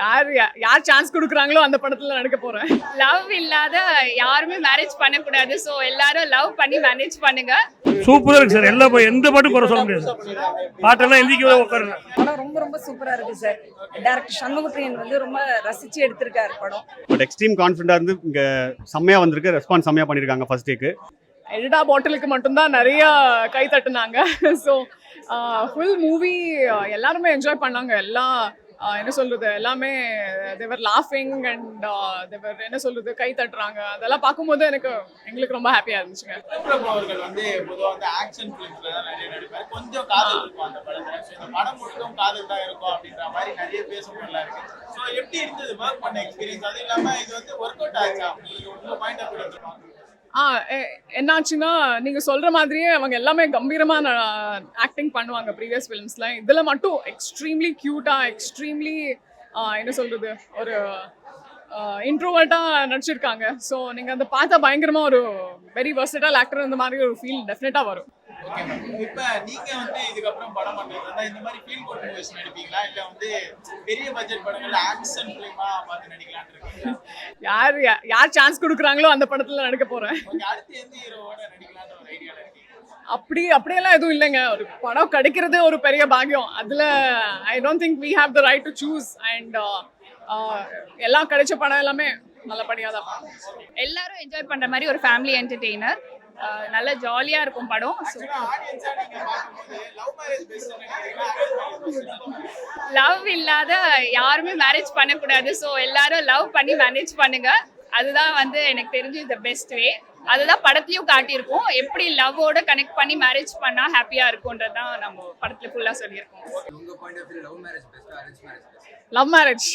யார் யார் சான்ஸ் கொடுக்குறாங்களோ அந்த படத்துல நடிக்க போறேன். லவ் இல்லாத யாருமே மேரேஜ் பண்ணக்கூடாது. ஸோ எல்லாரும் லவ் பண்ணி மேனேஜ் பண்ணுங்க. சூப்பராக இருக்கு சார். எல்லா எந்த பாட்டும் குறை சொல்ல முடியாது. பாட்டெல்லாம் எந்திக்கவே உட்காருங்க. படம் ரொம்ப ரொம்ப சூப்பரா இருக்கு சார். டைரக்டர் சண்முகப்பிரியன் வந்து ரொம்ப ரசிச்சு எடுத்திருக்காரு படம். பட் எக்ஸ்ட்ரீம் கான்ஃபிடண்டா இருந்து இங்க செம்மையா வந்திருக்கு. ரெஸ்பான்ஸ் செம்மையா பண்ணிருக்காங்க ஃபர்ஸ்ட் டேக்கு. எடிடா பாட்டிலுக்கு மட்டும்தான் நிறைய கை தட்டுனாங்க. ஸோ ஃபுல் மூவி எல்லாருமே என்ஜாய் பண்ணாங்க. எல்லாம் என்ன சொல்றது, எல்லாமே தேவர் லாஃபிங் அண்ட் தேவர் என்ன சொல்றது கை தட்டுறாங்க. அதெல்லாம் பார்க்கும்போது எங்களுக்கு ரொம்ப ஹாப்பியா இருந்துச்சுங்க. அவர்கள் வந்து பொதுவாக வந்து ஆக்ஷன் ஃபிலிம்ஸ்ல தான் நிறைய நடிப்பார். கொஞ்சம் காதல் இருக்கும் அந்த படத்துல. இந்த படம் முழுக்கும் காதல் தான் இருக்கும் அப்படின்ற மாதிரி நிறைய பேசப்படலாம் இருக்கு. ஸோ எப்படி இருந்தது ஒர்க் பண்ண எக்ஸ்பீரியன்ஸ்? அது இல்லாம இது வந்து ஒர்க் அவுட் ஆச்சா? உங்க பாயிண்ட் ஆஃப் வியூ என்னாச்சுன்னா நீங்க சொல்ற மாதிரியே அவங்க எல்லாமே கம்பீரமான ஆக்டிங் பண்ணுவாங்க ப்ரீவியஸ் ஃபிலிம்ஸ்ல. இதுல மட்டும் எக்ஸ்ட்ரீம்லி கியூட்டா, எக்ஸ்ட்ரீம்லி என்ன சொல்றது, ஒரு இன்ட்ரோவர்ட்டா நடிச்சிருக்காங்க. ஸோ நீங்க அதை பார்த்தா பயங்கரமா ஒரு வெரி வெர்சடைல் ஆக்டர் இந்த மாதிரி ஒரு ஃபீல் டெஃபினட்டா வரும். இப்ப நீங்க வந்து இதுக்கப்புறம் படம் பண்றதா இந்த மாதிரி ஃபீல் குட் மூவிஸ் நடிப்பீங்களா, இல்ல வந்து பெரிய பட்ஜெட் படங்கள் ஆக்ஷன் ஃபிலிமா பார்த்து நடிக்கலாம்னு இருக்கீங்களா? யார் சான்ஸ் கொடுக்குறாங்களோ அந்த படத்துல நடிக்க போறேன். அடுத்து எந்த ஹீரோவோட நடிக்கலாம்னு ஒரு ஐடியால இருக்கீங்க? அப்படியெல்லாம் எதுவும் இல்லைங்க. ஒரு படம் கிடைக்கிறது ஒரு பெரிய பாக்கியம். அதுல I don't think we have the right to choose. And எல்லாம் கிடைச்ச படம் எல்லாமே நல்லபடியா தான். எல்லாரும் என்ஜாய் பண்ற மாதிரி ஒரு ஃபேமிலி என்டர்டெய்னர். நல்ல ஜாலியா இருக்கும் படம். லவ் இல்லாத யாருமே மேரேஜ் பண்ணக்கூடாது. ஸோ எல்லாரும் லவ் பண்ணி மேனேஜ் பண்ணுங்க. அதுதான் வந்து எனக்கு தெரிஞ்சு த பெஸ்ட் வே. அதுதான் படத்துலயும் காட்டியிருக்கோம். எப்படி லவ்வோட கனெக்ட் பண்ணி மேரேஜ் பண்ணா ஹாப்பியா இருக்கும்ன்றதான் நம்ம படத்துல ஃபுல்லா சொல்லியிருக்கோம். லவ் மேரேஜ்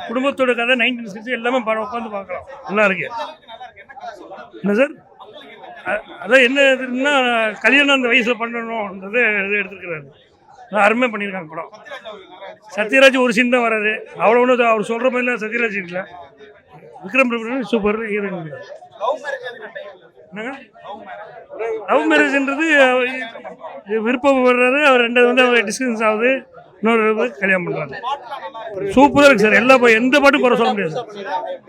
குடும்பத்தோட கதை 1960 எல்லாமே படம் உட்காந்து பார்க்கலாம். நல்லா இருக்கு. என்ன சார், அதான் என்ன இதுன்னா கல்யாணம் அந்த வயசில் பண்ணணுன்றது எடுத்துருக்கிறாரு. அருமையாக பண்ணியிருக்காங்க படம். சத்யராஜ் ஒரு சீன் தான் வராது. அவ்வளோ ஒன்றும் அவர் சொல்கிற மாதிரிலாம் சத்யராஜ் இல்லை. Vikram Prabhu super heroine. என்னங்க லவ் மேரேஜ்ன்றது விருப்பம் வர்றாரு. அவர் ரெண்டாவது வந்து அவர் டிஸ்கஷன்ஸ் ஆகுது. இன்னொரு கல்யாணம் பண்ணுறாங்க. சூப்பராக இருக்குது சார். எல்லா எந்த பாட்டும் குறை சொல்ல முடியாது.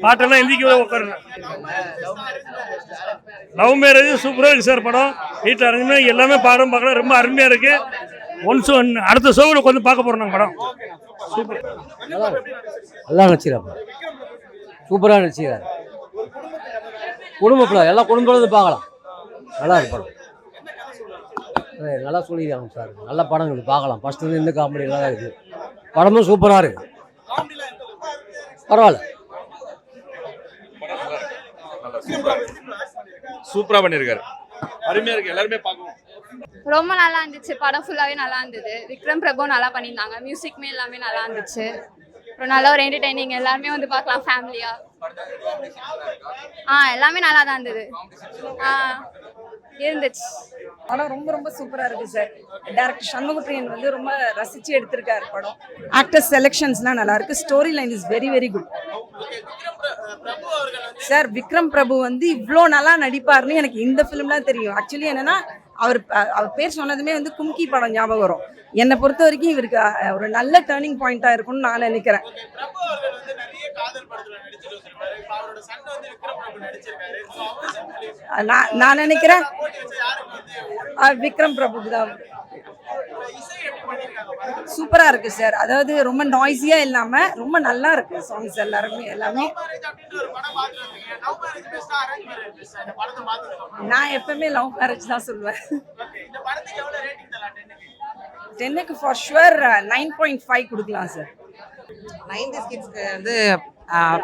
பாட்டெல்லாம் எந்திக்கவே உட்காருங்க. லவ் மேரேஜ் சூப்பராக இருக்குது சார். படம் வீட்டில் இறங்குனா எல்லாமே பாடம் பார்க்கலாம். ரொம்ப அருமையாக இருக்குது. ஒன்ஸ் அடுத்த ஷோவில் உட்காந்து பார்க்க போகிறோம் நாங்கள் படம். சூப்பர். நல்லா நடிச்சிருக்காங்க. சூப்பராக நடிச்சிருக்காரு. குடும்பத்தில் எல்லா குடும்பத்தோடு பார்க்கலாம். நல்லா இருக்கு படம். நல்லா சொல்லியிருக்காங்க சார். நல்ல படங்கள் பார்க்கலாம். ஃபஸ்ட்டு இந்த காமெடி எல்லாம் இருக்குது. படமும் சூப்பராக இருக்குது. பரவாயில்ல, சூப்பராக பண்ணியிருக்காரு. அருமையாக இருக்குது. எல்லாருமே பார்க்கணும். ரொம்ப நல்லா இருந்துச்சு. படம் ஃபுல்லாவே நல்லா இருந்தது. விக்ரம் பிரபு நல்லா பண்ணியிருந்தாங்க. மியூசிக்மே எல்லாமே நல்லா இருந்துச்சு. அப்புறம் நல்ல ஒரு என்டர்டைனிங். எல்லாருமே வந்து பார்க்கலாம் ஃபேமிலியா. எல்லாமே நல்லா தான் இருந்தது. இருந்துச்சு. படம் ரொம்ப ரொம்ப சூப்பரா இருக்கு சார். டைரக்டர் சண்முகப்பிரியன் வந்து ரொம்ப ரசிச்சு எடுத்திருக்காரு படம். ஆக்டர் செலெக்ஷன்ஸ்லாம் நல்லா இருக்கு. Story line is very very good sir. Vikram Prabhu வந்து இவ்வளோ நல்லா நடிப்பார்னு எனக்கு இந்த ஃபிலிம்லாம் தெரியும். ஆக்சுவலி என்னன்னா அவர் பேர் சொன்னதுமே வந்து கும்கி படம் ஞாபகம் வரும். என்னை பொறுத்த வரைக்கும் இவருக்கு ஒரு நல்ல டேர்னிங் பாயிண்டா இருக்கும்னு நான் நினைக்கிறேன். நான் நினைக்கிறேன் விக்ரம் பிரபுக்கு தான். சூப்பரா இருக்கு சார். அதாவது ரொம்ப நாய்ஸியா இல்லாம ரொம்ப நல்லா இருக்கு சாங்ஸ் எல்லாமே. நான் எப்பவுமே லவ் மேரேஜ் தான் சொல்லுவேன். 10க்கு ஃபார் ஷுவர் 9.5 கொடுக்கலாம் சார். 90s கிட்ஸ்க்கு வந்து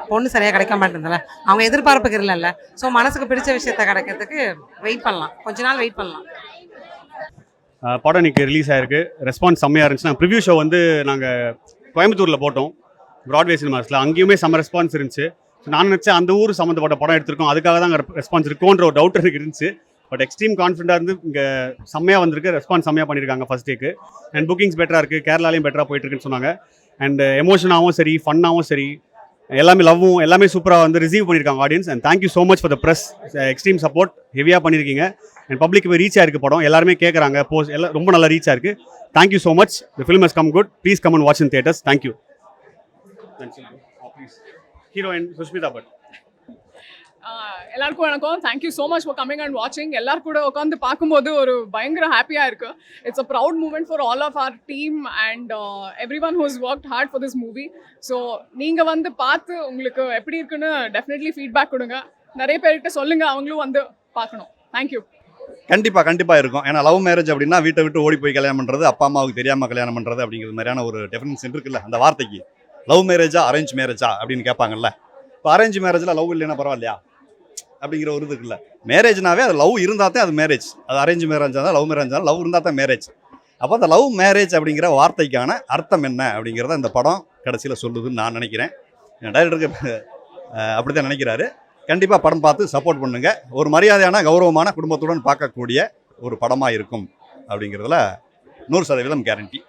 பொண்ணு சரியாக கிடைக்க மாட்டேங்குதுல்ல, அவங்க எதிர்பார்ப்புக்கு இல்லைல்ல. ஸோ மனசுக்கு பிடிச்ச விஷயத்த கிடைக்கிறதுக்கு வெயிட் பண்ணலாம். கொஞ்ச நாள் வெயிட் பண்ணலாம். படம் இன்னைக்கு ரிலீஸ் ஆயிருக்கு. ரெஸ்பான்ஸ் செம்மையாக இருந்துச்சு. நாங்கள் ப்ரிவ்யூ ஷோ வந்து நாங்கள் கோயம்புத்தூரில் போட்டோம், ப்ராட்வே சினிமாஸில். அங்கேயுமே செம்ம ரெஸ்பான்ஸ் இருந்துச்சு. நான் நினச்சேன் அந்த ஊர் சம்மந்தப்பட்ட படம் எடுத்திருக்கோம், அதுக்காக தான் அங்கே ரெஸ்பான்ஸ் இருக்குன்ற ஒரு டவுட் எனக்கு இருந்துச்சு. பட் எக்ஸ்ட்ரீம் கான்ஃபிடண்டாக இருந்து இங்கே செம்மையாக வந்திருக்கு. ரெஸ்பான்ஸ் செம்மையாக பண்ணியிருக்காங்க ஃபர்ஸ்ட் டேக்கு. அண்ட் புக்கிங்ஸ் பெட்டராக இருக்குது. கேரளாலையும் பெட்டராக போயிட்டுருக்குன்னு சொன்னாங்க. அண்ட் எமோஷனாகவும் சரி, ஃபன்னாகவும் சரி, எல்லாமே லவ்வும் எல்லாமே சூப்பராக வந்து ரிசீவ் பண்ணியிருக்காங்க audience. And thank you so much for the press. Extreme support ஹெவியாக பண்ணியிருக்கீங்க. அண்ட் பப்ளிக் போய் ரீச் ஆயிருக்கு படம், எல்லாருமே கேட்குறாங்க, போஸ்ட் எல்லாம் ரொம்ப நல்லா ரீச் ஆயிருக்கு. Thank you so much. The film has come good. Please come and watch in theatres. Thank you. Heroine Sushmita Bhat. எல்லாருக்கும் வணக்கம். Thank you so much for coming and வாட்சிங். எல்லாரும் கூட உட்காந்து பார்க்கும்போது ஒரு பயங்கர ஹாப்பியாக இருக்குது. It's a proud moment for all of our team and everyone who's work hard for this movie. So நீங்கள் வந்து பார்த்து உங்களுக்கு எப்படி இருக்குன்னு டெஃபினெட்லி ஃபீட்பேக் கொடுங்க. நிறைய பேர்கிட்ட சொல்லுங்கள், அவங்களும் வந்து பார்க்கணும். தேங்க்யூ. கண்டிப்பாக இருக்கும். ஏன்னா லவ் மேரேஜ் அப்படின்னா வீட்டை விட்டு ஓடி போய் கல்யாணம் பண்ணுறது, அப்பா அம்மாவுக்கு தெரியாமல் கல்யாணம் பண்ணுறது அப்படிங்கிற மாதிரியான ஒரு டெஃபினேஷன் இருக்குல்ல அந்த வார்த்தைக்கு. லவ் மேரேஜா அரேஞ்ச் மேரேஜா அப்படின்னு கேட்பாங்கல்ல. இப்போ அரேஞ்ச் மேரேஜில் லவ் இல்லைன்னா பரவாயில்லையா அப்படிங்கிற ஒரு இது இருக்குல்ல. மேரேஜ்னாவே அது லவ் இருந்தால் தான் அது மேரேஜ். அது அரேஞ்ச் மேரேஜாக தான் லவ் மேரேஜ் தான், லவ் இருந்தால் தான் மேரேஜ். அப்போ அந்த லவ் மேரேஜ் அப்படிங்கிற வார்த்தைக்கான அர்த்தம் என்ன அப்படிங்கிறத இந்த படம் கடைசியில் சொல்லுதுன்னு நான் நினைக்கிறேன். டைரக்டருக்கு அப்படி தான் நினைக்கிறாரு. கண்டிப்பாக படம் பார்த்து சப்போர்ட் பண்ணுங்கள். ஒரு மரியாதையான கௌரவமான குடும்பத்துடன் பார்க்கக்கூடிய ஒரு படமாக இருக்கும் அப்படிங்கிறதுல 100% guarantee.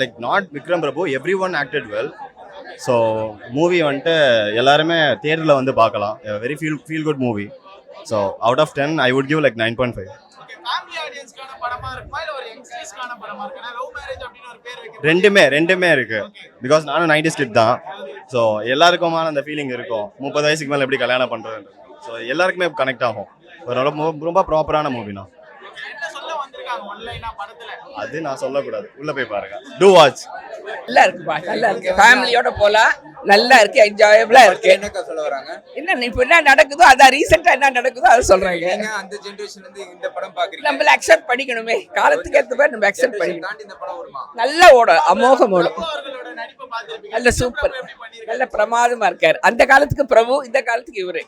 Like not Vikram Prabhu, everyone acted well. So movie வந்துட்டு எல்லாருமே தியேட்டரில் வந்து பார்க்கலாம். Very feel good movie. So out of 10 I would give like 9.5. Okay, family ஆடியன்ஸ்க்கான படமா இருக்குமா இல்ல ஒரு யங்ஸ்டர்ஸ்க்கான படமா இருக்கா? லவ் மேரேஜ் அப்படின்னு ஒரு பேர் வைக்க ரெண்டுமே இருக்கு. பிகாஸ் நானும் 90s கிட் தான். ஸோ எல்லாருக்குமான அந்த ஃபீலிங் இருக்கும். 30 வயசுக்கு மேலே எப்படி கல்யாணம் பண்ணுறது. ஸோ எல்லாருக்குமே கனெக்ட் ஆகும். ஒரு ரொம்ப ப்ராப்பரான மூவினா. என்ன சொல்ல வந்திருக்காங்க ஒன்லைனா படத்துல? அது நான் சொல்லக்கூடாது, உள்ள போய் பாருங்க. Do watch. நல்லா இருக்குப்பா, நல்லா இருக்கு. ஃபேமிலியோட போலாம், நல்லா இருக்கு, என்ஜாயபிளா இருக்கு. என்னக்கா சொல்ல வராங்க? என்ன இப்போ என்ன நடக்குதோ அதான், ரீசெண்டா என்ன நடக்குதோ அதை சொல்றாங்க. அந்த ஜெனரேஷன்ல இருந்து இந்த படம் பாக்குறீங்க. நம்மள அக்செப்ட் பண்ணிக்கணுமே, காலத்துக்கு ஏற்ற மாதிரி நம்ம அக்செப்ட் பண்ணிக்கணும். தாண்டி இந்த படம் வருமா? நல்லா ஓடும், அமோகம் ஓடும். அவர்களோட நடிப்பை பார்த்திருப்பீங்க. நல்ல சூப்பர், நல்ல பிரமாதமா இருக்காரு. அந்த காலத்துக்கு பிரபு, இந்த காலத்துக்கு இவரு.